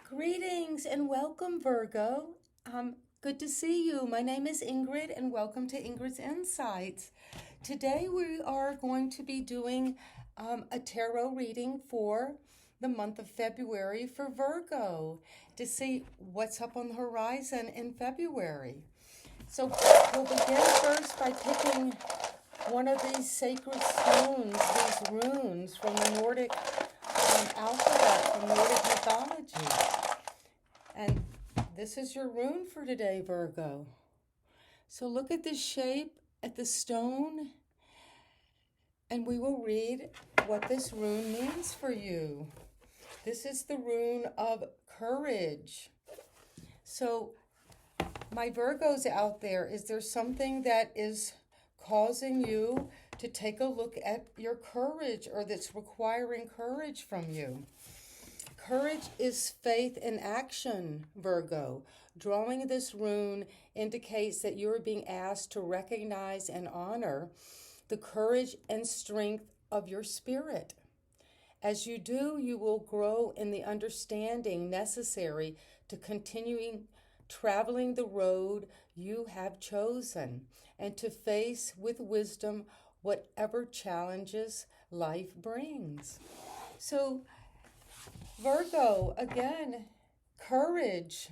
Greetings and welcome, Virgo. Good to see you. My name is Ingrid, and welcome to Ingrid's Insights. Today, we are going to be doing a tarot reading for the month of February for Virgo to see what's up on the horizon in February. So, we'll begin first by picking one of these sacred stones, these runes from the Nordic alphabet, from Nordic mythology. And this is your rune for today, Virgo. So look at the shape at the stone, and we will read what this rune means for you. This is the rune of courage. So, my Virgos out there, is there something that is causing you to take a look at your courage, or that's requiring courage from you? Courage is faith in action, Virgo. Drawing this rune indicates that you are being asked to recognize and honor the courage and strength of your spirit. As you do, you will grow in the understanding necessary to continuing traveling the road you have chosen and to face with wisdom whatever challenges life brings. So, Virgo, again, courage.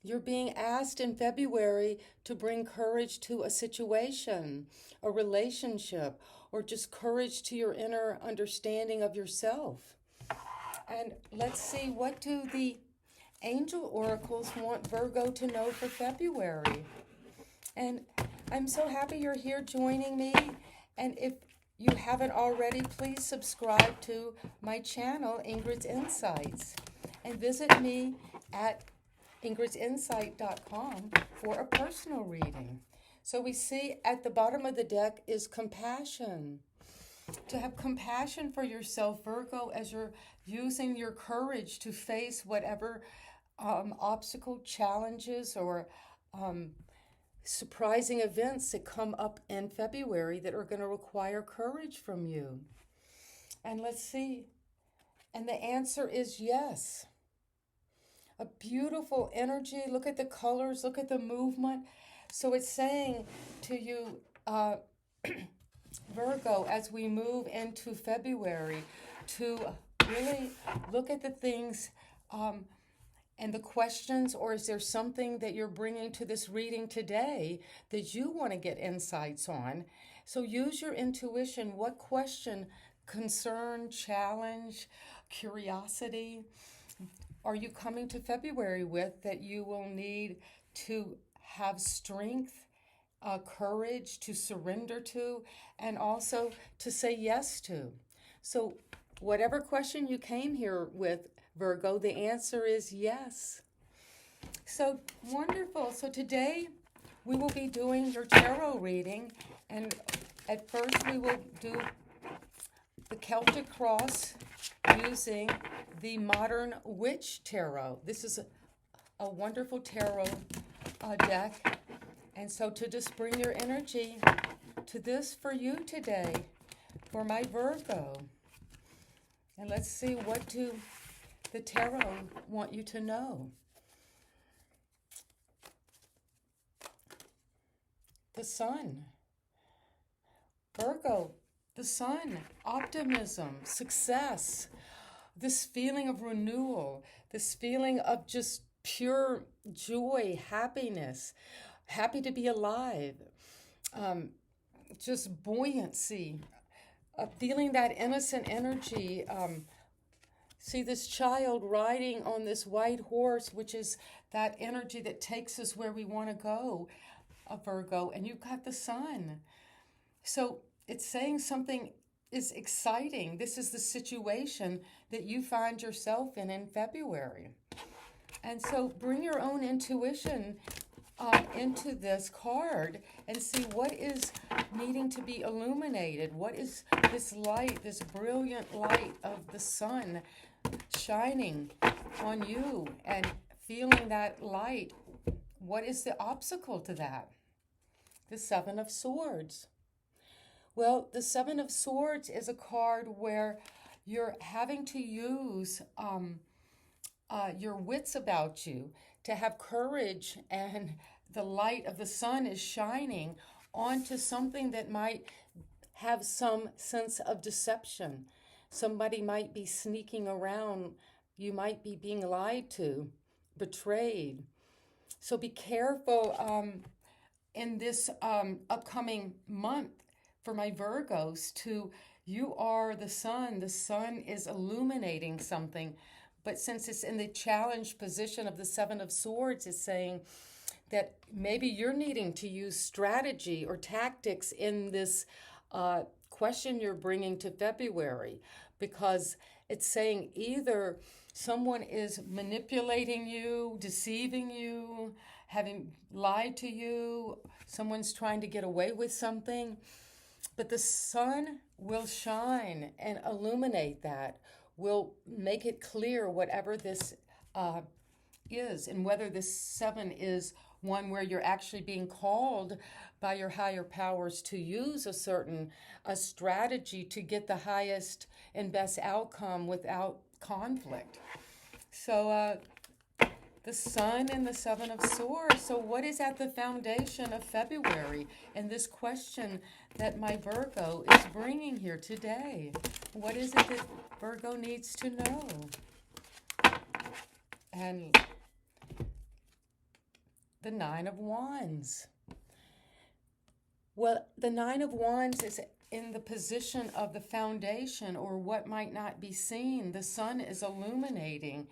You're being asked in February to bring courage to a situation, a relationship, or just courage to your inner understanding of yourself. And let's see, what do the angel oracles want Virgo to know for February? And I'm so happy you're here joining me. And if you haven't already, please subscribe to my channel, Ingrid's Insights, and visit me at ingridsinsight.com for a personal reading. So we see at the bottom of the deck is compassion. To have compassion for yourself, Virgo, as you're using your courage to face whatever obstacle, challenges, or surprising events that come up in February that are going to require courage from you. And let's see. And the answer is yes. A beautiful energy. Look at the colors. Look at the movement. So it's saying to you, Virgo, as we move into February, to really look at the things and the questions, or is there something that you're bringing to this reading today that you want to get insights on? So use your intuition. What question, concern, challenge, curiosity are you coming to February with that you will need to have strength, courage to surrender to, and also to say yes to? So whatever question you came here with, Virgo, the answer is yes. So wonderful. So today we will be doing your tarot reading, and at first we will do the Celtic cross using the modern witch tarot. This is a wonderful tarot deck, and so to just bring your energy to this for you today, for my Virgo. And let's see, what do the tarot want you to know? The sun. Virgo, the sun, optimism, success, this feeling of renewal, this feeling of just pure joy, happiness, happy to be alive, just buoyancy, feeling that innocent energy. See this child riding on this white horse, which is that energy that takes us where we want to go, Virgo, and you've got the sun. So it's saying something is exciting. This is the situation that you find yourself in February. And so bring your own intuition into this card and see what is needing to be illuminated. What is this light, this brilliant light of the sun shining on you and feeling that light? What is the obstacle to that? The Seven of Swords. Well, the Seven of Swords is a card where you're having to use your wits about you, to have courage, and the light of the sun is shining onto something that might have some sense of deception. Somebody might be sneaking around. You might be being lied to, betrayed. So be careful in this upcoming month for my Virgos to, you are the sun. The sun is illuminating something. But since it's in the challenge position of the Seven of Swords, it's saying that maybe you're needing to use strategy or tactics in this question you're bringing to February, because it's saying either someone is manipulating you, deceiving you, having lied to you, someone's trying to get away with something. But the sun will shine and illuminate that, will make it clear whatever this is, and whether this seven is one where you're actually being called by your higher powers to use a strategy to get the highest and best outcome without conflict. So the sun and the seven of swords. So what is at the foundation of February? And this question that my Virgo is bringing here today. What is it that Virgo needs to know? And the Nine of Wands. Well, the Nine of Wands is in the position of the foundation, or what might not be seen. The sun is illuminating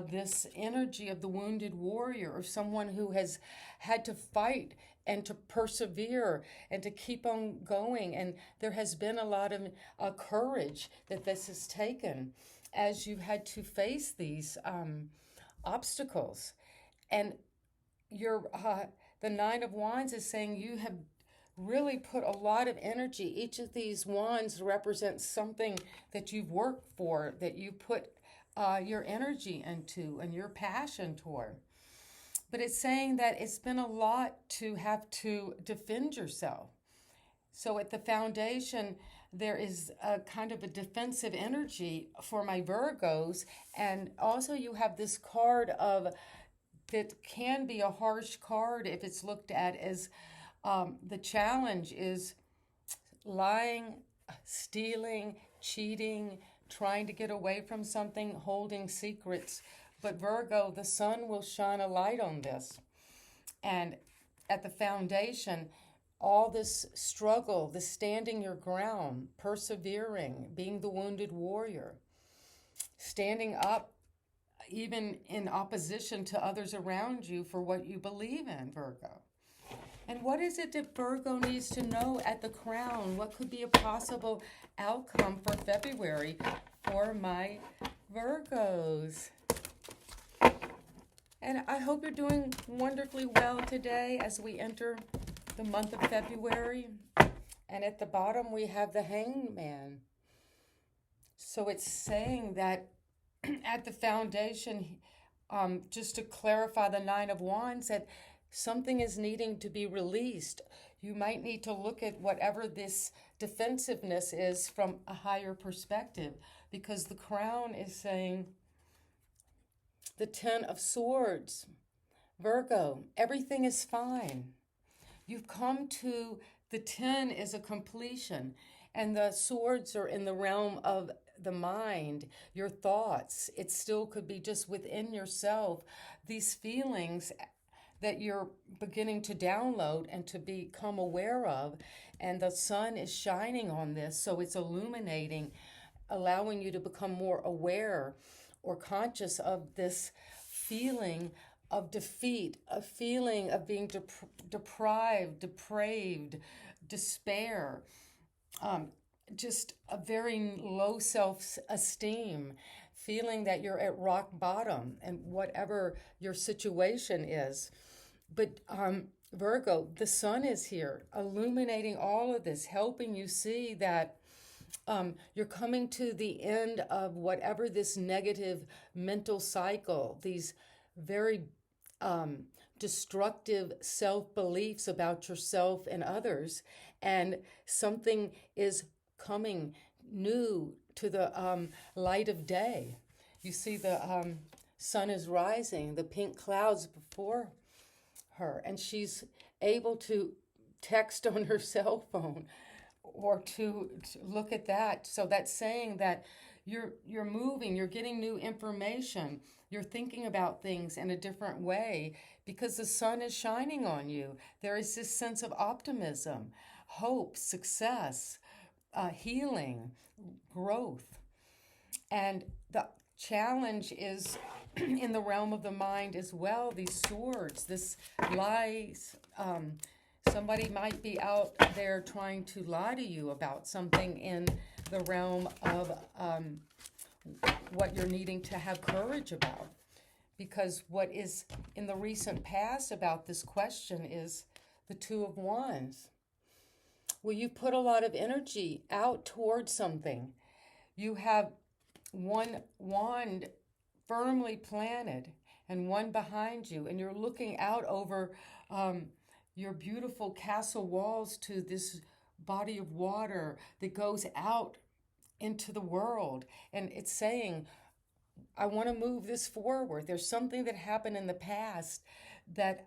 this energy of the wounded warrior, or someone who has had to fight and to persevere and to keep on going. And there has been a lot of courage that this has taken as you've had to face these obstacles. And the Nine of Wands is saying you have really put a lot of energy. Each of these wands represents something that you've worked for, that you put your energy into and your passion toward. But it's saying that it's been a lot to have to defend yourself. So at the foundation, there is a kind of a defensive energy for my Virgos. And also you have this card of, that can be a harsh card if it's looked at as the challenge is lying, stealing, cheating, trying to get away from something, holding secrets. But Virgo, the sun will shine a light on this. And at the foundation, all this struggle, the standing your ground, persevering, being the wounded warrior, standing up even in opposition to others around you for what you believe in, Virgo. And what is it that Virgo needs to know at the crown? What could be a possible outcome for February for my Virgos? And I hope you're doing wonderfully well today as we enter the month of February. And at the bottom we have the Hangman. So it's saying that at the foundation, just to clarify the Nine of Wands, that something is needing to be released. You might need to look at whatever this defensiveness is from a higher perspective, because the crown is saying the Ten of Swords. Virgo, everything is fine. You've come to, the 10 is a completion, and the swords are in the realm of the mind, your thoughts. It still could be just within yourself, these feelings that you're beginning to download and to become aware of. And the sun is shining on this, so it's illuminating, allowing you to become more aware or conscious of this feeling of defeat, a feeling of being deprived, depraved, despair, just a very low self-esteem, feeling that you're at rock bottom and whatever your situation is. But Virgo, the sun is here, illuminating all of this, helping you see that you're coming to the end of whatever this negative mental cycle, these very destructive self-beliefs about yourself and others, and something is coming new to the light of day. You see the sun is rising, the pink clouds before her, and she's able to text on her cell phone or to look at that. So that's saying that you're moving, you're getting new information, you're thinking about things in a different way because the sun is shining on you. There is this sense of optimism, hope, success, healing, growth. And the challenge is in the realm of the mind as well, these swords, this lies. Somebody might be out there trying to lie to you about something in the realm of what you're needing to have courage about. Because what is in the recent past about this question is the Two of Wands. Well, you put a lot of energy out towards something. You have one wand firmly planted and one behind you, and you're looking out over your beautiful castle walls to this body of water that goes out into the world. And it's saying, I want to move this forward. There's something that happened in the past that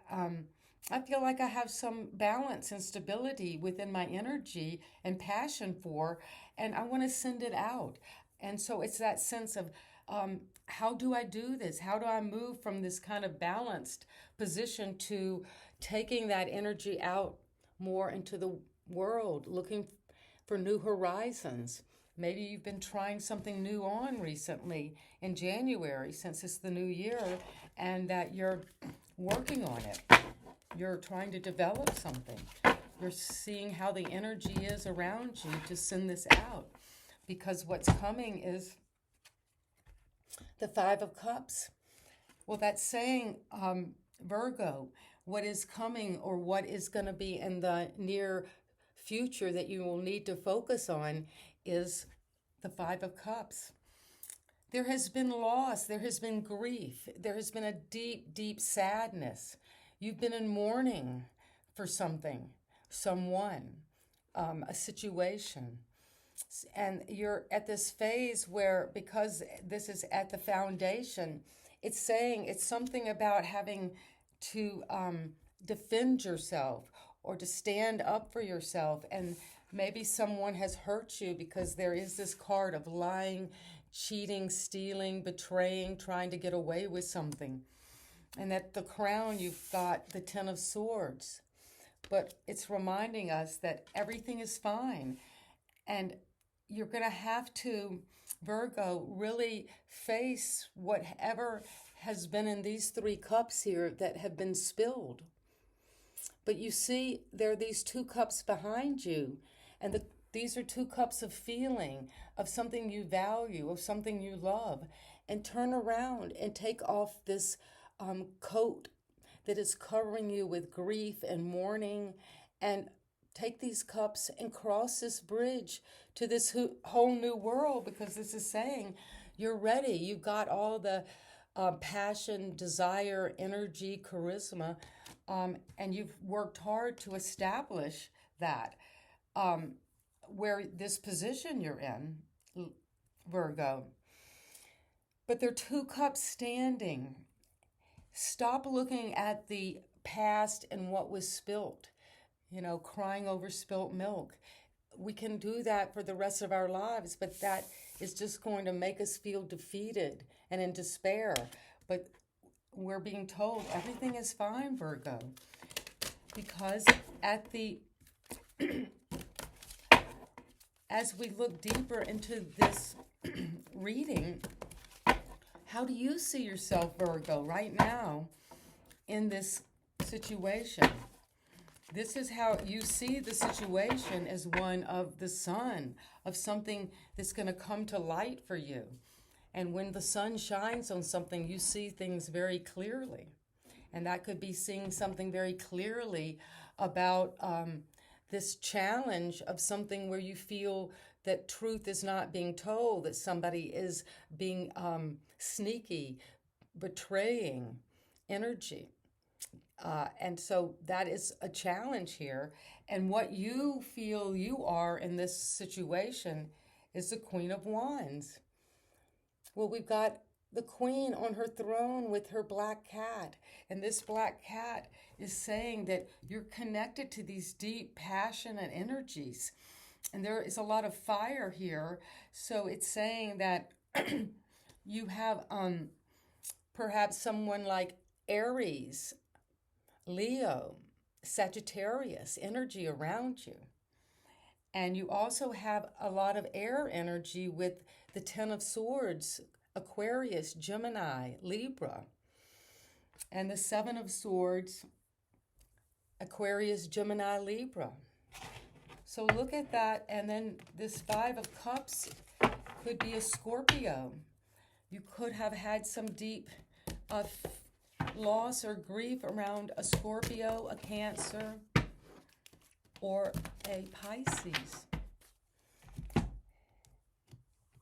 I feel like I have some balance and stability within my energy and passion for, and I want to send it out. And so it's that sense of how do I do this? How do I move from this kind of balanced position to taking that energy out more into the world, looking for new horizons? Maybe you've been trying something new on recently in January, since it's the new year, and that you're working on it. You're trying to develop something. You're seeing how the energy is around you to send this out. Because what's coming is the Five of Cups. Well, that's saying, Virgo, what is coming or what is going to be in the near future that you will need to focus on is the Five of Cups. There has been loss, there has been grief, there has been a deep, deep sadness. You've been in mourning for something, someone, a situation. And you're at this phase where, because this is at the foundation, it's saying it's something about having to defend yourself or to stand up for yourself. And maybe someone has hurt you because there is this card of lying, cheating, stealing, betraying, trying to get away with something. And at the crown, you've got the Ten of Swords. But it's reminding us that everything is fine. And you're going to have to, Virgo, really face whatever has been in these three cups here that have been spilled. But you see, there are these two cups behind you, and these are two cups of feeling, of something you value, of something you love. And turn around and take off this coat that is covering you with grief and mourning, and take these cups and cross this bridge to this whole new world, because this is saying you're ready. You've got all the passion, desire, energy, charisma, and you've worked hard to establish that. Where this position you're in, Virgo. But there are two cups standing. Stop looking at the past and what was spilt, crying over spilt milk. We can do that for the rest of our lives, but that is just going to make us feel defeated and in despair. But we're being told everything is fine, Virgo, because as we look deeper into this reading, how do you see yourself, Virgo, right now in this situation? This is how you see the situation, as one of the sun, of something that's going to come to light for you. And when the sun shines on something, you see things very clearly. And that could be seeing something very clearly about this challenge of something where you feel that truth is not being told, that somebody is being sneaky, betraying energy. And so that is a challenge here. And what you feel you are in this situation is the Queen of Wands. Well, we've got the queen on her throne with her black cat. And this black cat is saying that you're connected to these deep, passionate energies. And there is a lot of fire here. So it's saying that you have perhaps someone like Aries, Leo, Sagittarius energy around you. And you also have a lot of air energy with the Ten of Swords, Aquarius, Gemini, Libra. And the Seven of Swords, Aquarius, Gemini, Libra. So look at that. And then this Five of Cups could be a Scorpio. You could have had some deep loss or grief around a Scorpio, a Cancer, or a Pisces.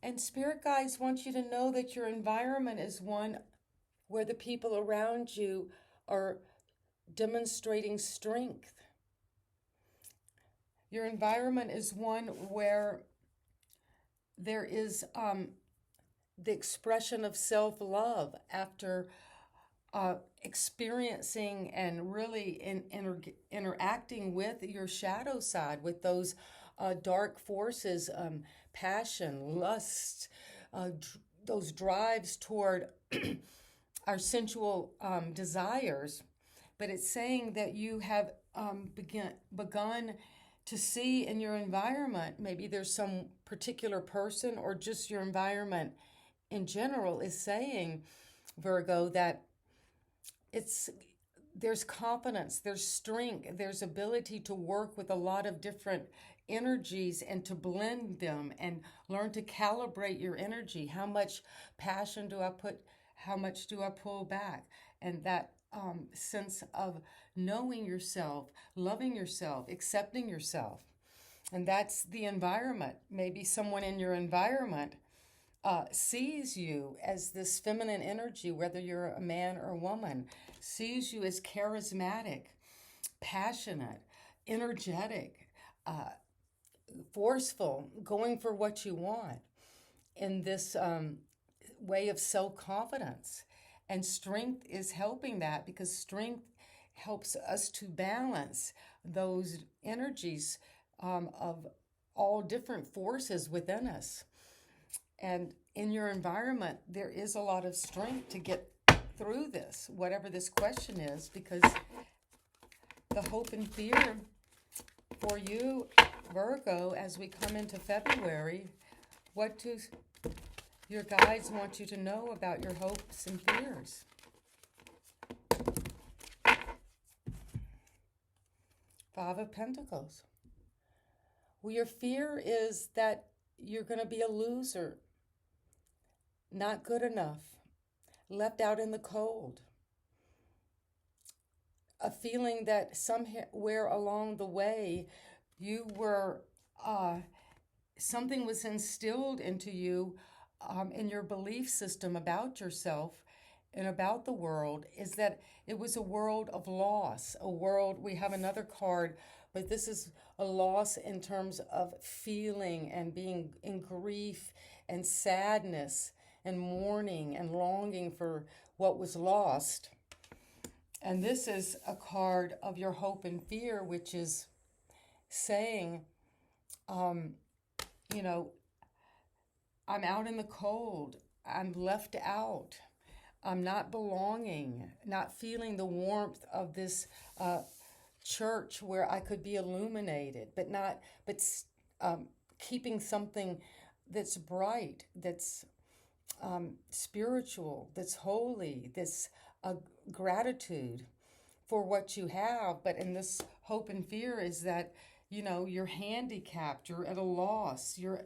And spirit guides want you to know that your environment is one where the people around you are demonstrating strength. Your environment is one where there is the expression of self-love after experiencing and really interacting with your shadow side, with those dark forces, passion, lust, those drives toward our sensual desires. But it's saying that you have begun to see in your environment, maybe there's some particular person or just your environment in general is saying, Virgo, that there's confidence, there's strength, there's ability to work with a lot of different energies and to blend them and learn to calibrate your energy. How much passion do I put? How much do I pull back? And that sense of knowing yourself, loving yourself, accepting yourself. And that's the environment. Maybe someone in your environment sees you as this feminine energy, whether you're a man or a woman, sees you as charismatic, passionate, energetic, forceful, going for what you want in this way of self-confidence. And strength is helping that, because strength helps us to balance those energies of all different forces within us. And in your environment, there is a lot of strength to get through this, whatever this question is, because the hope and fear for you, Virgo, as we come into February, what do your guides want you to know about your hopes and fears? Five of Pentacles. Well, your fear is that you're going to be a loser, not good enough, left out in the cold. A feeling that somewhere along the way you were, something was instilled into you in your belief system about yourself and about the world, is that it was a world of loss, a world, we have another card, but this is a loss in terms of feeling and being in grief and sadness and mourning and longing for what was lost. And this is a card of your hope and fear, which is saying, you know, I'm out in the cold, I'm left out, I'm not belonging, not feeling the warmth of this church where I could be illuminated, but keeping something that's bright, that's spiritual, that's holy, that's gratitude for what you have. But in this hope and fear is that, you know, you're handicapped, you're at a loss, you're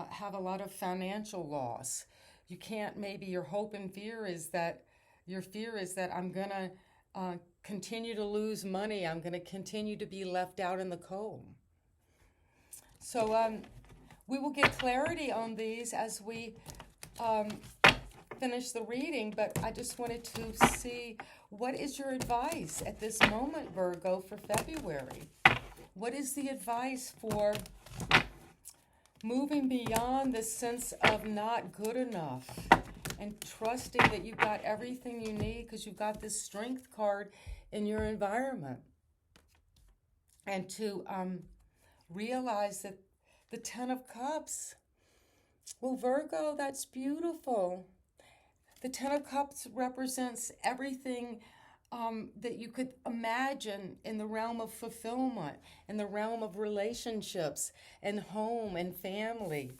have a lot of financial loss. You can't, maybe your hope and fear is that, your fear is that I'm going to continue to lose money, I'm going to continue to be left out in the cold. So we will get clarity on these as we finish the reading, but I just wanted to see, what is your advice at this moment, Virgo, for February? What is the advice for moving beyond the sense of not good enough and trusting that you've got everything you need because you've got this strength card in your environment. And to realize that the Ten of Cups, well, Virgo, that's beautiful. The Ten of Cups represents everything that you could imagine in the realm of fulfillment, in the realm of relationships and home and family.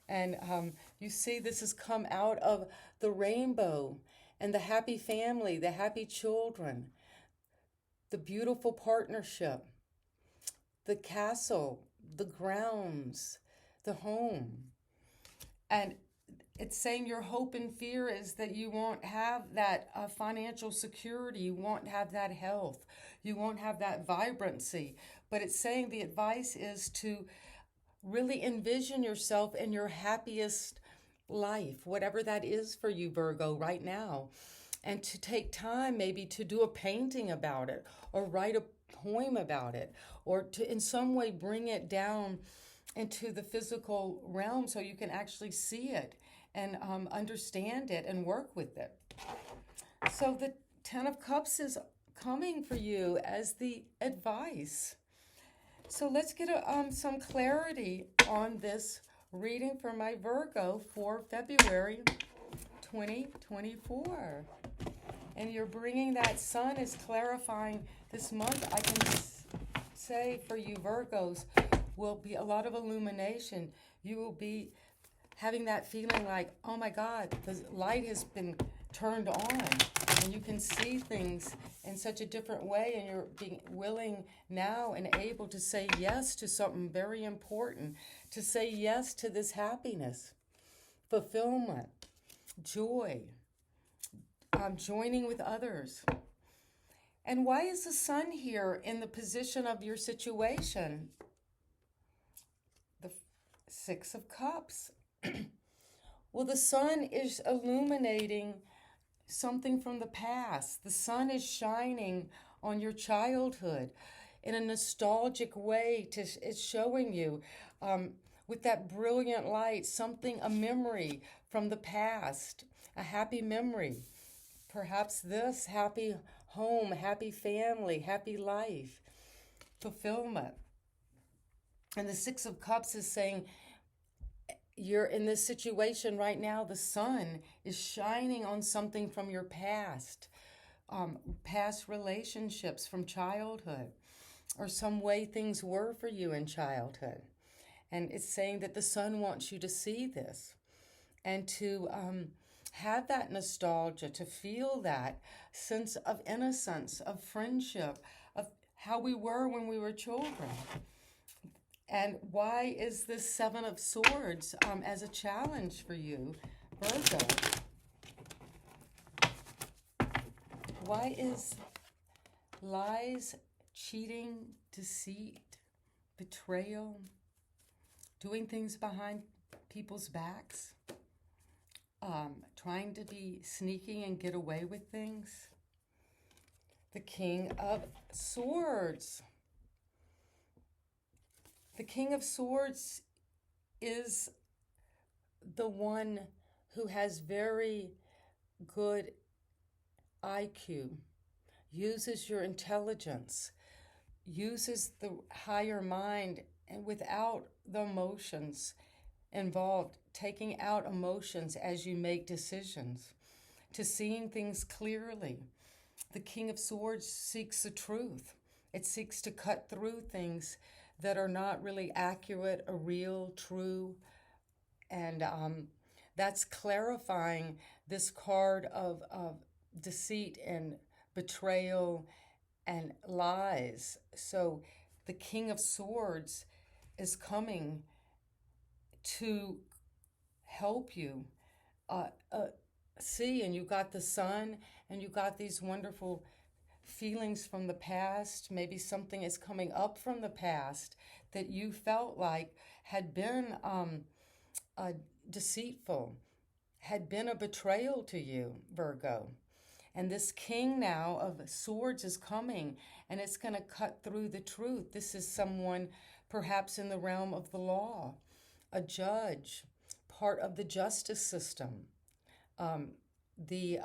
And you see, this has come out of the rainbow and the happy family, the happy children, the beautiful partnership, the castle, the grounds, the home. And it's saying your hope and fear is that you won't have that financial security, you won't have that health, you won't have that vibrancy. But it's saying the advice is to really envision yourself in your happiest life, whatever that is for you, Virgo, right now. And to take time maybe to do a painting about it or write a poem about it or to in some way bring it down into the physical realm so you can actually see it and understand it and work with it. So the Ten of Cups is coming for you as the advice. So let's get some clarity on this reading for my Virgo for February 2024. And you're bringing that sun is clarifying this month. I can say for you Virgos will be a lot of illumination. You will be having that feeling like, oh my God, the light has been turned on and you can see things in such a different way, and you're being willing now and able to say yes to something very important, to say yes to this happiness, fulfillment, joy, joining with others. And why is the sun here in the position of your situation? The Six of Cups. Well, the sun is illuminating something from the past. The sun is shining on your childhood in a nostalgic way. It's showing you with that brilliant light something, a memory from the past, a happy memory. Perhaps this happy home, happy family, happy life, fulfillment. And the Six of Cups is saying, you're in this situation right now, the sun is shining on something from your past, past relationships from childhood, or some way things were for you in childhood. And it's saying that the sun wants you to see this and to have that nostalgia, to feel that sense of innocence, of friendship, of how we were when we were children. And why is this Seven of Swords as a challenge for you, Virgo? Why is lies, cheating, deceit, betrayal, doing things behind people's backs, trying to be sneaky and get away with things? The King of Swords. The King of Swords is the one who has very good IQ, uses your intelligence, uses the higher mind, and without the emotions involved, taking out emotions as you make decisions, to seeing things clearly. The King of Swords seeks the truth. It seeks to cut through things that are not really accurate or real, true. And that's clarifying this card of deceit and betrayal and lies. So the King of Swords is coming to help you see. And you got the sun, and you got these wonderful feelings from the past. Maybe something is coming up from the past that you felt like had been deceitful, had been a betrayal to you, Virgo. And this King now of Swords is coming, and it's going to cut through the truth. This is someone perhaps in the realm of the law, a judge, part of the justice system, um, the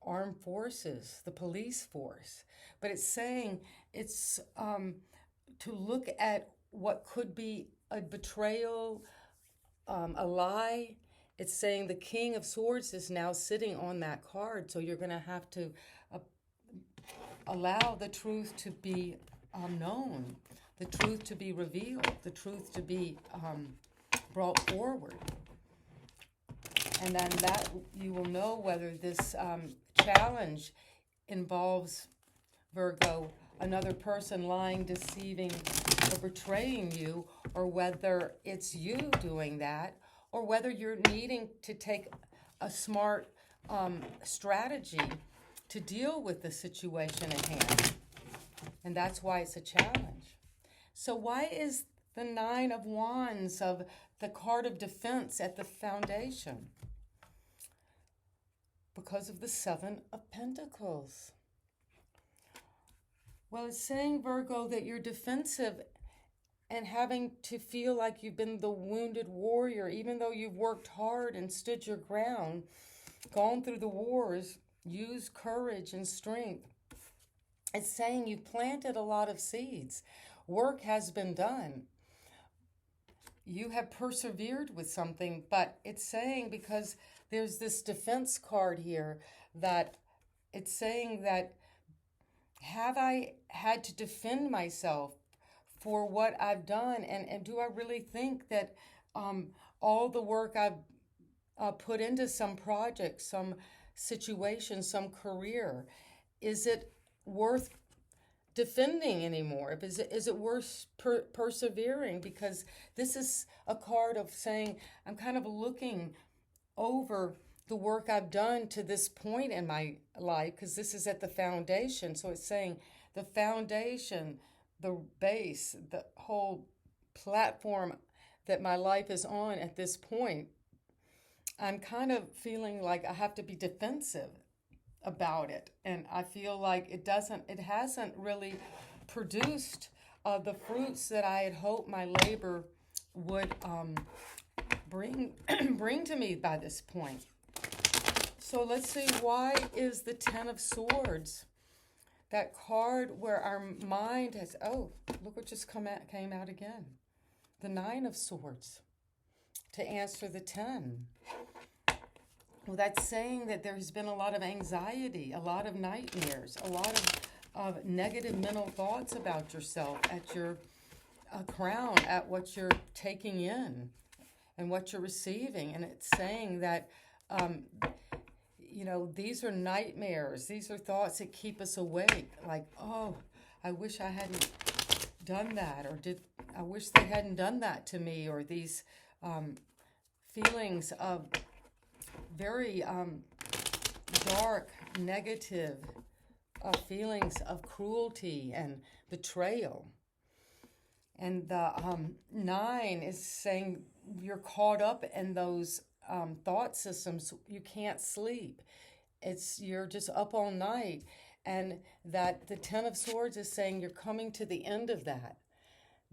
armed forces, the police force. But it's saying it's to look at what could be a betrayal, a lie. It's saying the King of Swords is now sitting on that card, so you're going to have to uh, allow the truth to be known, the truth to be revealed, the truth to be brought forward. And then that you will know whether this challenge involves, Virgo, another person lying, deceiving, or betraying you, or whether it's you doing that, or whether you're needing to take a smart strategy to deal with the situation at hand. And that's why it's a challenge. So why is the Nine of Wands of the card of defense at the foundation? Because of the Seven of Pentacles. Well, it's saying, Virgo, that you're defensive and having to feel like you've been the wounded warrior, even though you've worked hard and stood your ground, gone through the wars, used courage and strength. It's saying you planted a lot of seeds. Work has been done. You have persevered with something, but it's saying, because there's this defense card here, that it's saying that, have I had to defend myself for what I've done? And do I really think that all the work I've put into some project, some situation, some career, is it worth defending anymore? Is it worth persevering? Because this is a card of saying, I'm kind of looking over the work I've done to this point in my life, because this is at the foundation. So it's saying the foundation, the base, the whole platform that my life is on at this point, I'm kind of feeling like I have to be defensive about it. And I feel like it hasn't really produced the fruits that I had hoped my labor would bring to me by this point. So let's see, why is the Ten of Swords, that card where our mind has, oh, look what just came out again. The Nine of Swords to answer the 10. Well, that's saying that there's been a lot of anxiety, a lot of nightmares, a lot of negative mental thoughts about yourself, at your crown, at what you're taking in and what you're receiving. And it's saying that, these are nightmares. These are thoughts that keep us awake. Like, oh, I wish I hadn't done that, or I wish they hadn't done that to me, or these feelings of very dark, negative feelings of cruelty and betrayal. And the 9 is saying you're caught up in those thought systems. You can't sleep. You're just up all night. And that the 10 of Swords is saying you're coming to the end of that.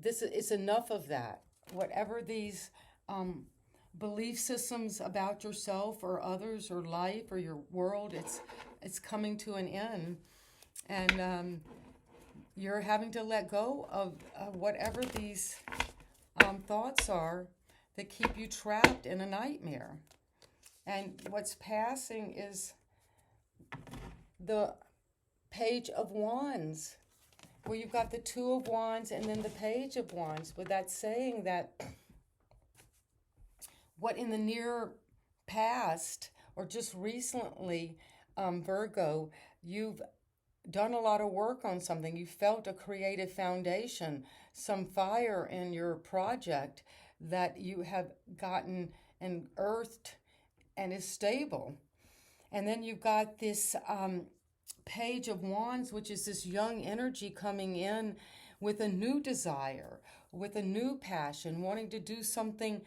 It's enough of that. Whatever these belief systems about yourself or others or life or your world, it's coming to an end. And you're having to let go of whatever these thoughts are that keep you trapped in a nightmare. And what's passing is the Page of Wands, where you've got the Two of Wands and then the Page of Wands. But that's saying that what in the near past or just recently, Virgo, you've done a lot of work on something. You felt a creative foundation, some fire in your project that you have gotten and earthed and is stable. And then you've got this Page of Wands, which is this young energy coming in with a new desire, with a new passion, wanting to do something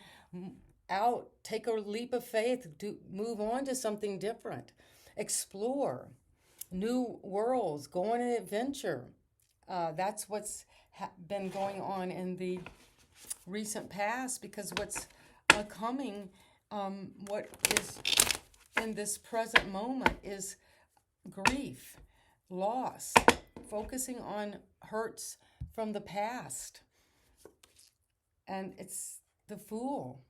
out, take a leap of faith, move on to something different, explore new worlds, go on an adventure. That's what's been going on in the recent past, because what's coming, what is in this present moment is grief, loss, focusing on hurts from the past. And it's the Fool,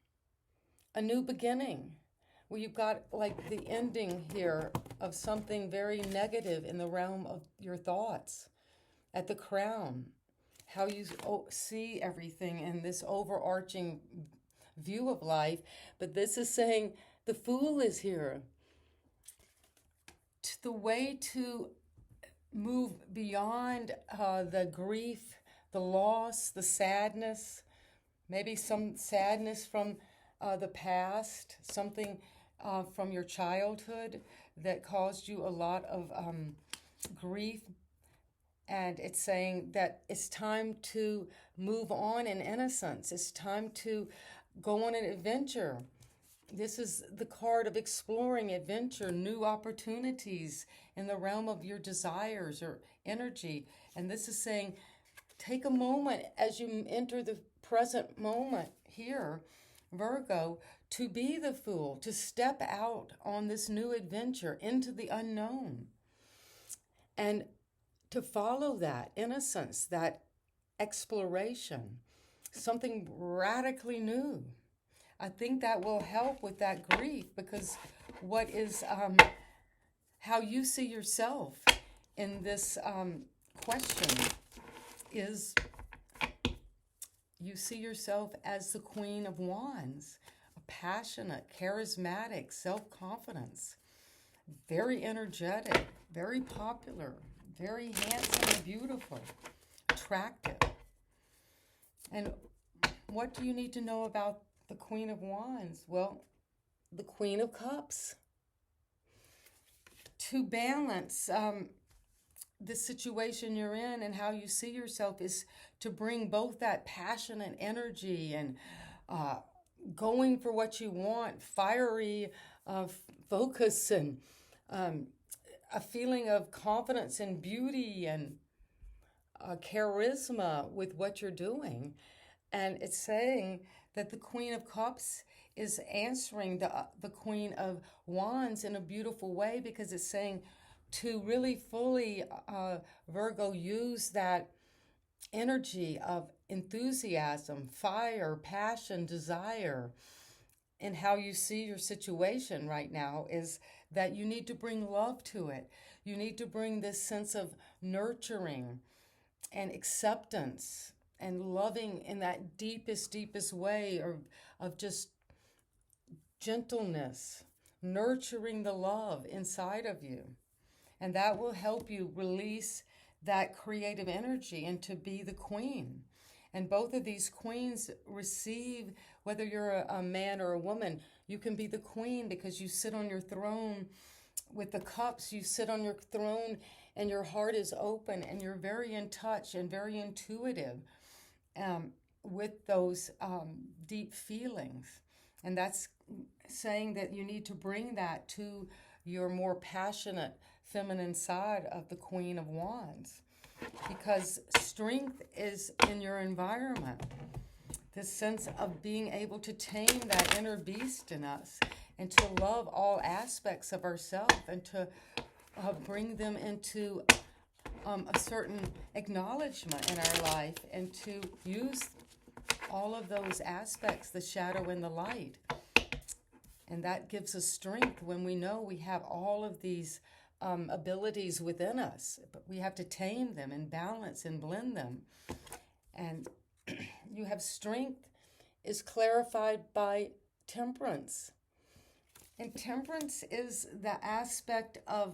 a new beginning, where you've got like the ending here of something very negative in the realm of your thoughts. At the Crown, how you see everything in this overarching view of life. But this is saying the Fool is here. The way to move beyond the grief, the loss, the sadness, maybe some sadness from the past, something from your childhood that caused you a lot of grief. And it's saying that it's time to move on in innocence. It's time to go on an adventure. This is the card of exploring adventure, new opportunities in the realm of your desires or energy. And this is saying, take a moment as you enter the present moment here, Virgo, to be the Fool, to step out on this new adventure into the unknown. And to follow that innocence, that exploration, something radically new. I think that will help with that grief, because what is how you see yourself in this question is you see yourself as the Queen of Wands, a passionate, charismatic, self-confidence, very energetic, very popular, very handsome and beautiful, attractive. And what do you need to know about the Queen of Wands? Well, the Queen of Cups. To balance the situation you're in and how you see yourself is to bring both that passionate energy and going for what you want, fiery focus, and a feeling of confidence and beauty and charisma with what you're doing. And it's saying that the Queen of Cups is answering the Queen of Wands in a beautiful way, because it's saying to really fully, Virgo, use that energy of enthusiasm, fire, passion, desire, and how you see your situation right now is that you need to bring love to it. You need to bring this sense of nurturing and acceptance and loving in that deepest way, of just gentleness, nurturing the love inside of you. And that will help you release that creative energy and to be the queen. And both of these queens receive, whether you're a man or a woman, you can be the queen because you sit on your throne with the cups. You sit on your throne and your heart is open and you're very in touch and very intuitive with those deep feelings. And that's saying that you need to bring that to your more passionate feminine side of the Queen of Wands, because strength is in your environment. This sense of being able to tame that inner beast in us and to love all aspects of ourselves and to bring them into a certain acknowledgement in our life, and to use all of those aspects, the shadow and the light. And that gives us strength when we know we have all of these abilities within us, but we have to tame them and balance and blend them. And you have strength is clarified by temperance. And temperance is the aspect of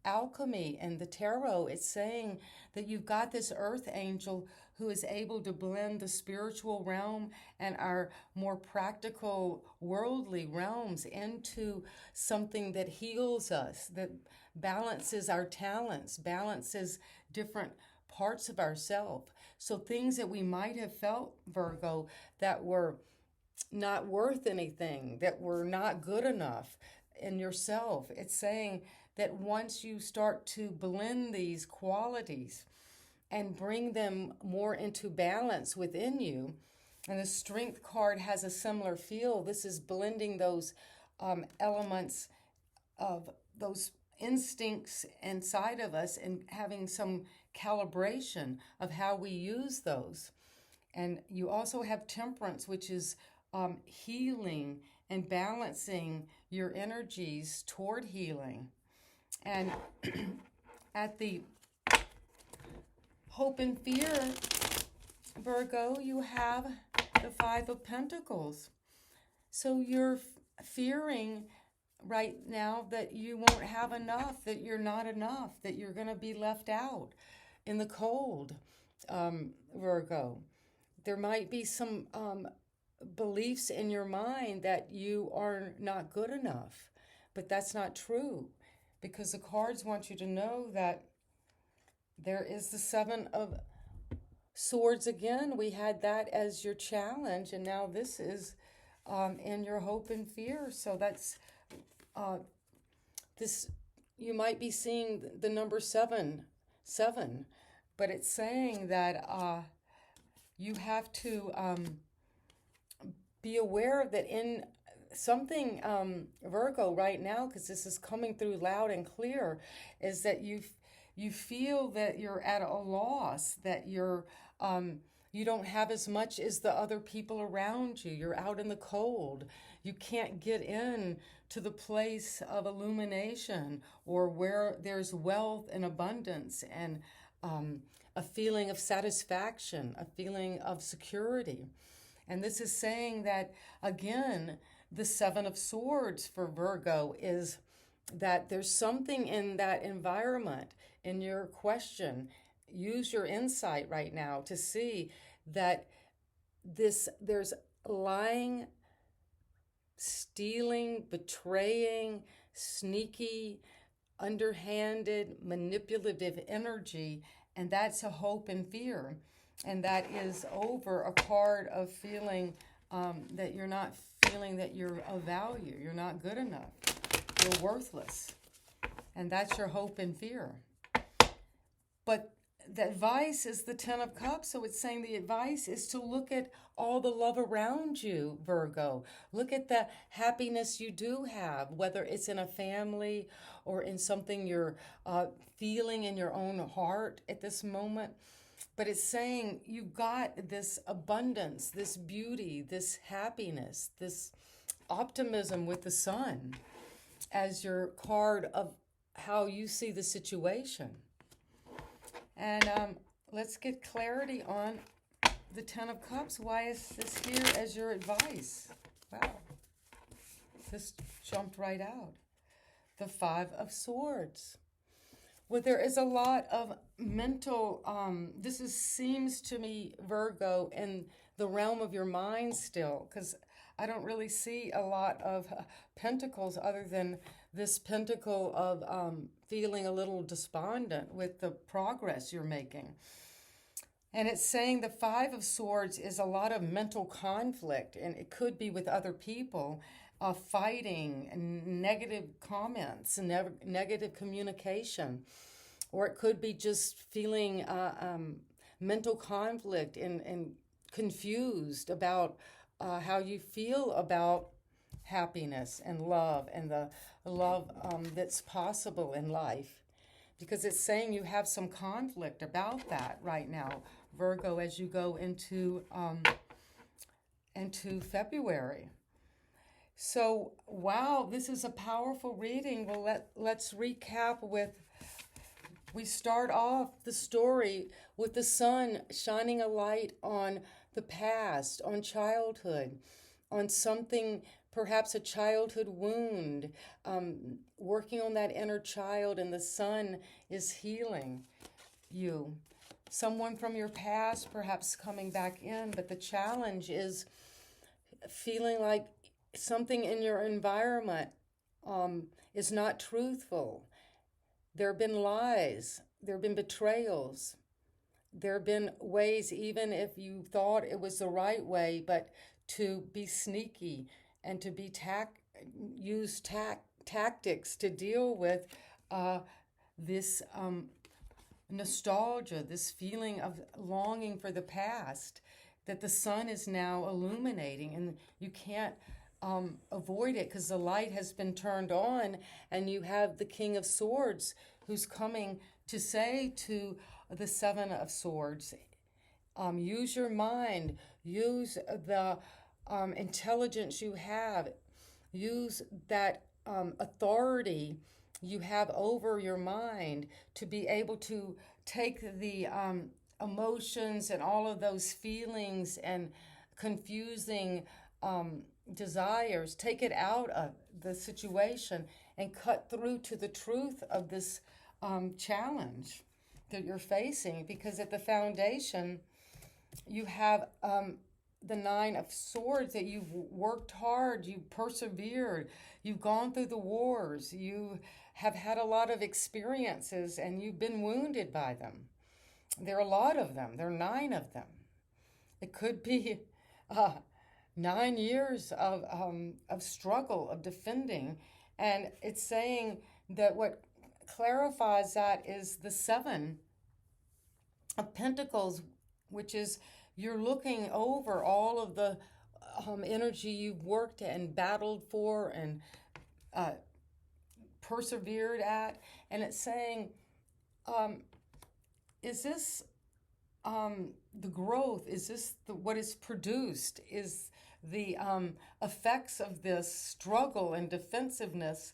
alchemy and the tarot. It's saying that you've got this earth angel who is able to blend the spiritual realm and our more practical worldly realms into something that heals us, that balances our talents, balances different parts of ourselves. So things that we might have felt, Virgo, that were not worth anything, that were not good enough in yourself. It's saying that once you start to blend these qualities and bring them more into balance within you, and the Strength card has a similar feel. This is blending those elements of those instincts inside of us and having some calibration of how we use those. And you also have temperance, which is healing and balancing your energies toward healing. And at the hope and fear, Virgo, you have the Five of Pentacles. So you're fearing right now that you won't have enough, that you're not enough, that you're going to be left out in the cold, Virgo. There might be some beliefs in your mind that you are not good enough, but that's not true, because the cards want you to know that there is the Seven of Swords again. We had that as your challenge, and now this is in your hope and fear. So that's this. You might be seeing the number seven, but it's saying that you have to be aware that in something, Virgo, right now, because this is coming through loud and clear, is that you feel that you're at a loss, that you don't have as much as the other people around you. You're out in the cold. You can't get in to the place of illumination, or where there's wealth and abundance and a feeling of satisfaction, a feeling of security. And this is saying that, again, the Seven of Swords for Virgo is that there's something in that environment, in your question. Use your insight right now to see that there's lying, stealing, betraying, sneaky, underhanded, manipulative energy, and that's a hope and fear. And that is over a card of feeling that you're not feeling that you're of value, you're not good enough, you're worthless. And that's your hope and fear. But the advice is the Ten of Cups, so it's saying the advice is to look at all the love around you, Virgo. Look at the happiness you do have, whether it's in a family or in something you're feeling in your own heart at this moment. But it's saying you've got this abundance, this beauty, this happiness, this optimism with the sun as your card of how you see the situation. And let's get clarity on the Ten of Cups. Why is this here as your advice? Wow. This jumped right out. The Five of Swords. Well, there is a lot of mental, seems to me, Virgo, in the realm of your mind still, because I don't really see a lot of pentacles other than this pentacle of feeling a little despondent with the progress you're making. And it's saying the Five of Swords is a lot of mental conflict, and it could be with other people, fighting, and negative comments, and negative communication. Or it could be just feeling mental conflict and confused about how you feel about happiness and love, and the love that's possible in life. Because it's saying you have some conflict about that right now, Virgo, as you go into February. So, wow, this is a powerful reading. Well, let's recap with, we start off the story with the sun shining a light on the past, on childhood, on something, perhaps a childhood wound, working on that inner child, and the sun is healing you. Someone from your past perhaps coming back in, but the challenge is feeling like something in your environment is not truthful. There have been lies, there have been betrayals, there have been ways, even if you thought it was the right way, but to be sneaky and to be use tactics to deal with this nostalgia, this feeling of longing for the past that the sun is now illuminating, and you can't avoid it because the light has been turned on, and you have the King of Swords who's coming to say to the Seven of Swords, use your mind, use the intelligence you have, use that authority you have over your mind to be able to take the emotions and all of those feelings and confusing desires, take it out of the situation and cut through to the truth of this challenge that you're facing. Because at the foundation, you have the Nine of Swords, that you've worked hard, you've persevered, you've gone through the wars, you have had a lot of experiences, and you've been wounded by them. There are a lot of them. There are 9 of them. It could be 9 years of struggle, of defending. And it's saying that what clarifies that is the 7 of Pentacles, which is you're looking over all of the energy you've worked and battled for and persevered at. And it's saying, is this the growth? Is this what is produced? Is the effects of this struggle and defensiveness,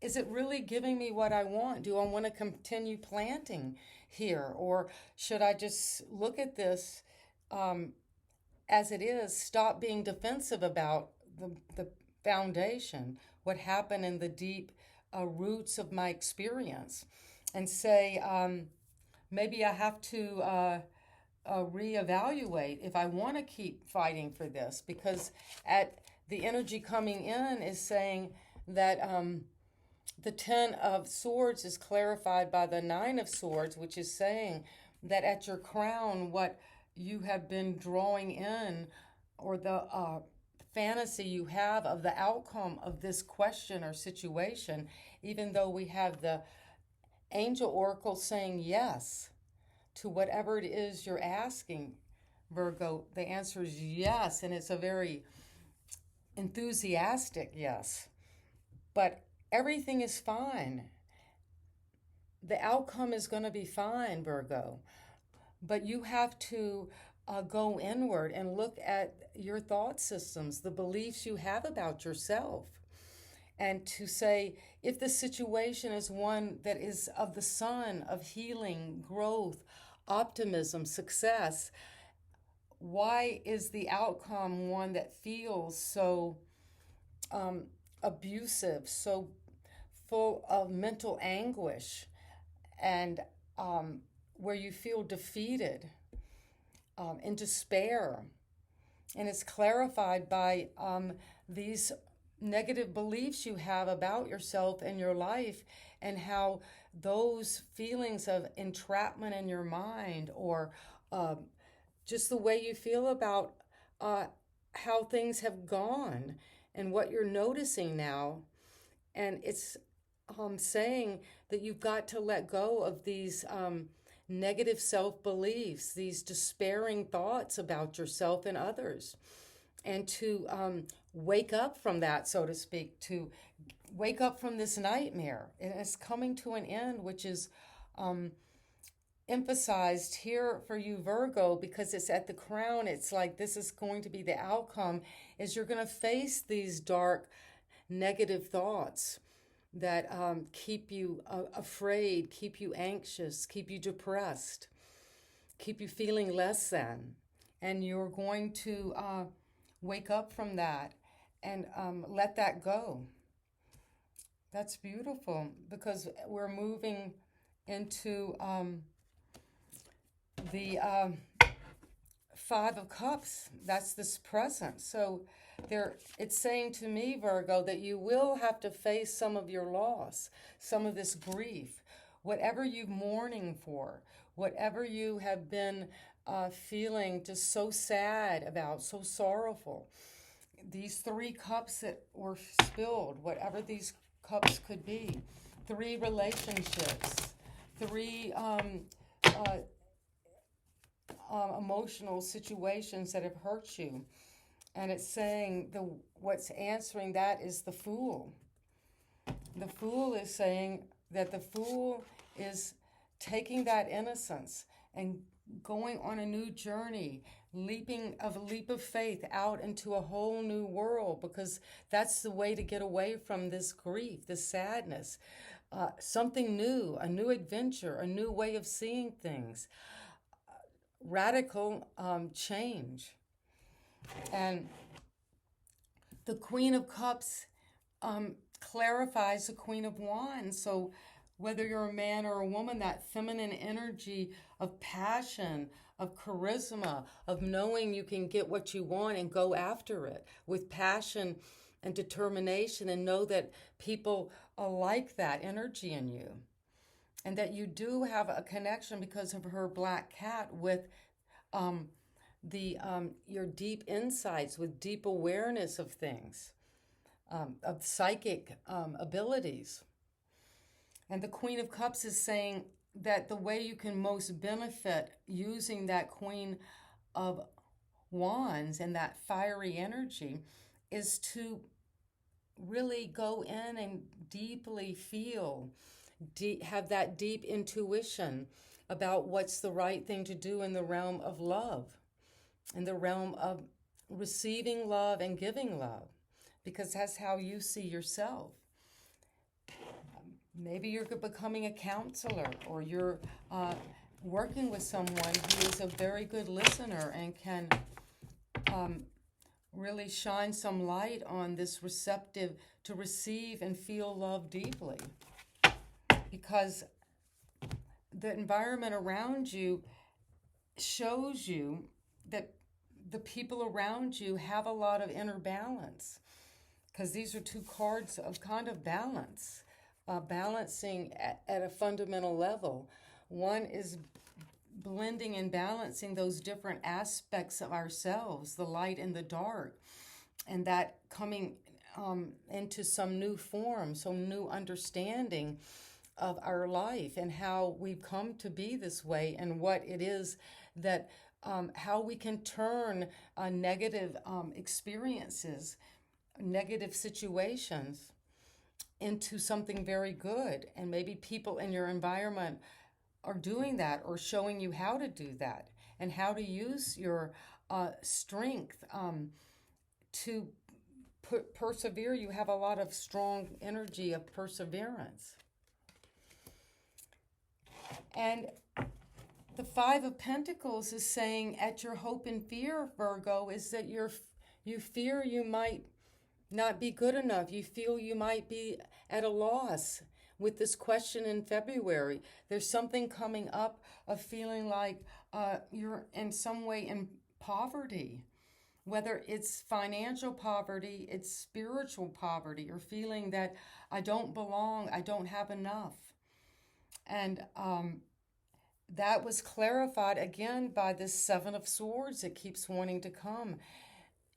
is it really giving me what I want? Do I want to continue planting here? Or should I just look at this as it is, stop being defensive about the foundation, what happened in the deep roots of my experience, and say, maybe I have to reevaluate if I want to keep fighting for this, because at the energy coming in is saying that the 10 of Swords is clarified by the 9 of Swords, which is saying that at your crown, what you have been drawing in, or the fantasy you have of the outcome of this question or situation, even though we have the angel oracle saying yes to whatever it is you're asking, Virgo, the answer is yes, and it's a very enthusiastic yes. But everything is fine. The outcome is going to be fine, Virgo. But you have to go inward and look at your thought systems, the beliefs you have about yourself, and to say, if the situation is one that is of the sun, of healing, growth, optimism, success, why is the outcome one that feels so abusive, so full of mental anguish, and where you feel defeated, in despair? And it's clarified by these negative beliefs you have about yourself and your life, and how those feelings of entrapment in your mind, or just the way you feel about how things have gone and what you're noticing now. And it's saying that you've got to let go of these negative self-beliefs, these despairing thoughts about yourself and others, and to wake up from that, so to speak, to wake up from this nightmare. And it's coming to an end, which is emphasized here for you, Virgo, because it's at the crown. It's like this is going to be the outcome, is you're going to face these dark, negative thoughts that keep you afraid, keep you anxious, keep you depressed, keep you feeling less than. And you're going to wake up from that and let that go. That's beautiful, because we're moving into the 5 of Cups. That's this present. So it's saying to me, Virgo, that you will have to face some of your loss, some of this grief, whatever you're mourning for, whatever you have been feeling just so sad about, so sorrowful. These 3 cups that were spilled, whatever these cups could be, 3 relationships, 3 emotional situations that have hurt you, And it's saying what's answering that is the Fool. The Fool is saying that the Fool is taking that innocence and going on a new journey, a leap of faith out into a whole new world, because that's the way to get away from this grief, this sadness. Something new, a new adventure, a new way of seeing things, radical change. And the Queen of Cups clarifies the Queen of Wands. So whether you're a man or a woman, that feminine energy of passion, of charisma, of knowing you can get what you want and go after it with passion and determination, and know that people like that energy in you. And that you do have a connection because of her black cat with your deep insights, with deep awareness of things, of psychic abilities. And the Queen of Cups is saying that the way you can most benefit using that Queen of Wands and that fiery energy is to really go in and deeply feel, have that deep intuition about what's the right thing to do in the realm of love, in the realm of receiving love and giving love, because that's how you see yourself. Maybe you're becoming a counselor, or you're working with someone who is a very good listener and can really shine some light on this receptive to receive and feel love deeply. Because the environment around you shows you that the people around you have a lot of inner balance. Because these are two cards of kind of balance, balancing at a fundamental level. One is blending and balancing those different aspects of ourselves, the light and the dark, and that coming into some new form, some new understanding of our life and how we've come to be this way, and what it is that how we can turn negative experiences, negative situations into something very good. And maybe people in your environment are doing that, or showing you how to do that, and how to use your strength to persevere. You have a lot of strong energy of perseverance. And the Five of Pentacles is saying, at your hope and fear, Virgo, is that you fear you might not be good enough. You feel you might be at a loss with this question in February. There's something coming up of feeling like you're in some way in poverty, whether it's financial poverty, it's spiritual poverty, or feeling that I don't belong, I don't have enough. And that was clarified again by this Seven of Swords that keeps wanting to come.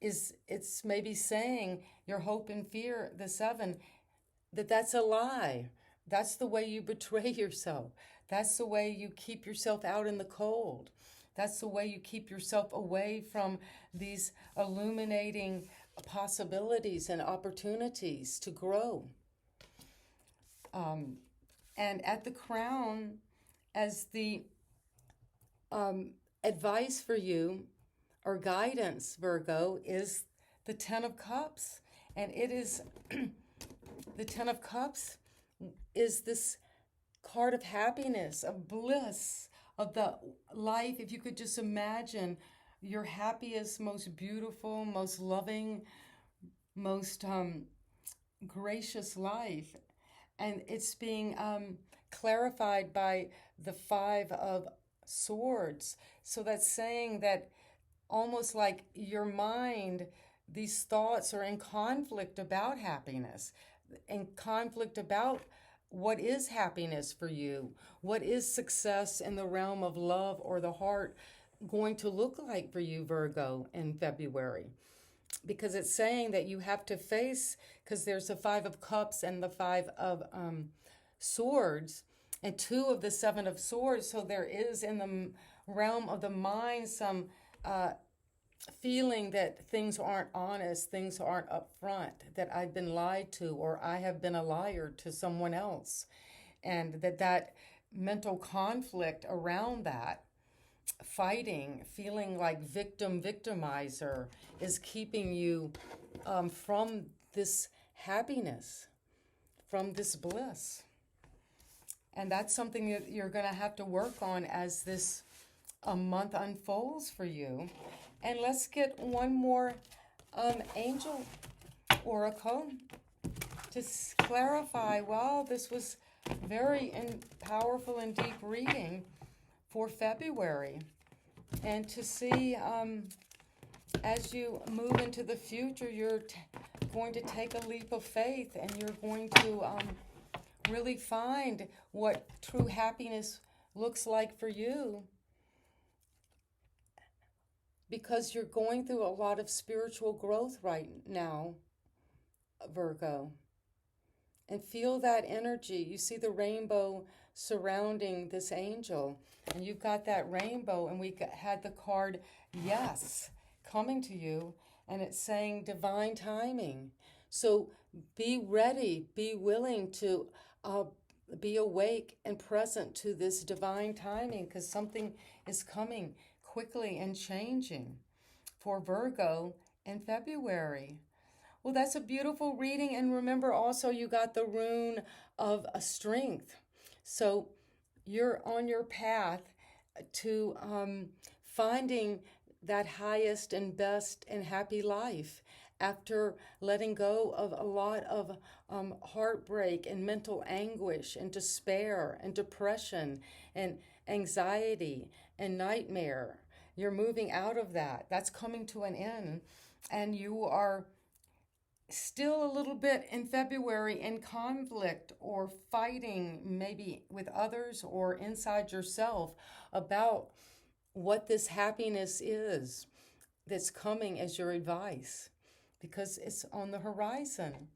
It's maybe saying your hope and fear, the seven, that's a lie. That's the way you betray yourself. That's the way you keep yourself out in the cold. That's the way you keep yourself away from these illuminating possibilities and opportunities to grow. And at the crown, as the advice for you or guidance, Virgo, is the Ten of Cups. And it is, the Ten of Cups is this card of happiness, of bliss, of the life. If you could just imagine your happiest, most beautiful, most loving, most gracious life. And it's being clarified by the Five of Swords. So that's saying that almost like your mind, these thoughts are in conflict about happiness, in conflict about what is happiness for you, what is success in the realm of love or the heart going to look like for you, Virgo, in February. Because it's saying that you have to face, because there's the Five of Cups and the Five of Swords, and two of the Seven of Swords. So there is in the realm of the mind some feeling that things aren't honest, things aren't upfront, that I've been lied to or I have been a liar to someone else, and that mental conflict around that, fighting, feeling like victimizer, is keeping you from this happiness, from this bliss. And that's something that you're going to have to work on as this month unfolds for you. And let's get one more angel oracle to clarify. Wow, this was very powerful and deep reading for February. And to see as you move into the future, you're going to take a leap of faith, and you're going to really find what true happiness looks like for you, because you're going through a lot of spiritual growth right now, Virgo. And feel that energy. You see the rainbow surrounding this angel, and you've got that rainbow, and we had the card yes coming to you, and it's saying divine timing. So be ready, be willing to be awake and present to this divine timing, because something is coming quickly and changing for Virgo in February. Well, that's a beautiful reading. And remember also, you got the rune of a strength. So you're on your path to finding that highest and best and happy life after letting go of a lot of heartbreak and mental anguish and despair and depression and anxiety and nightmare. You're moving out of that. That's coming to an end. And you are still a little bit in February in conflict or fighting, maybe with others or inside yourself, about what this happiness is that's coming as your advice, because it's on the horizon.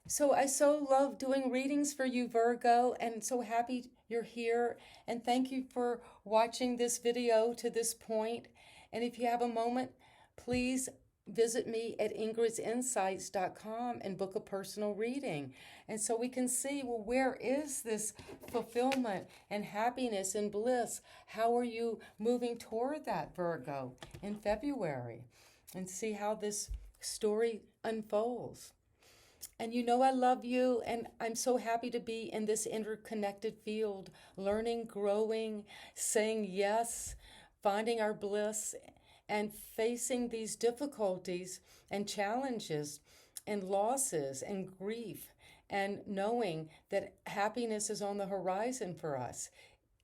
So I so love doing readings for you, Virgo, and so happy you're here. And thank you for watching this video to this point. And if you have a moment, please visit me at ingridsinsights.com and book a personal reading. And so we can see, well, where is this fulfillment and happiness and bliss? How are you moving toward that, Virgo, in February? And see how this story unfolds. And you know I love you, and I'm so happy to be in this interconnected field, learning, growing, saying yes, finding our bliss, and facing these difficulties and challenges and losses and grief, and knowing that happiness is on the horizon for us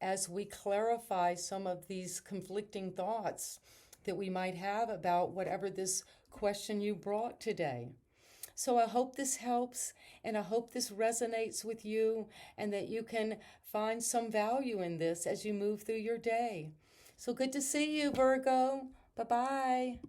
as we clarify some of these conflicting thoughts that we might have about whatever this question you brought today. So I hope this helps, and I hope this resonates with you, and that you can find some value in this as you move through your day. So good to see you, Virgo. Bye-bye.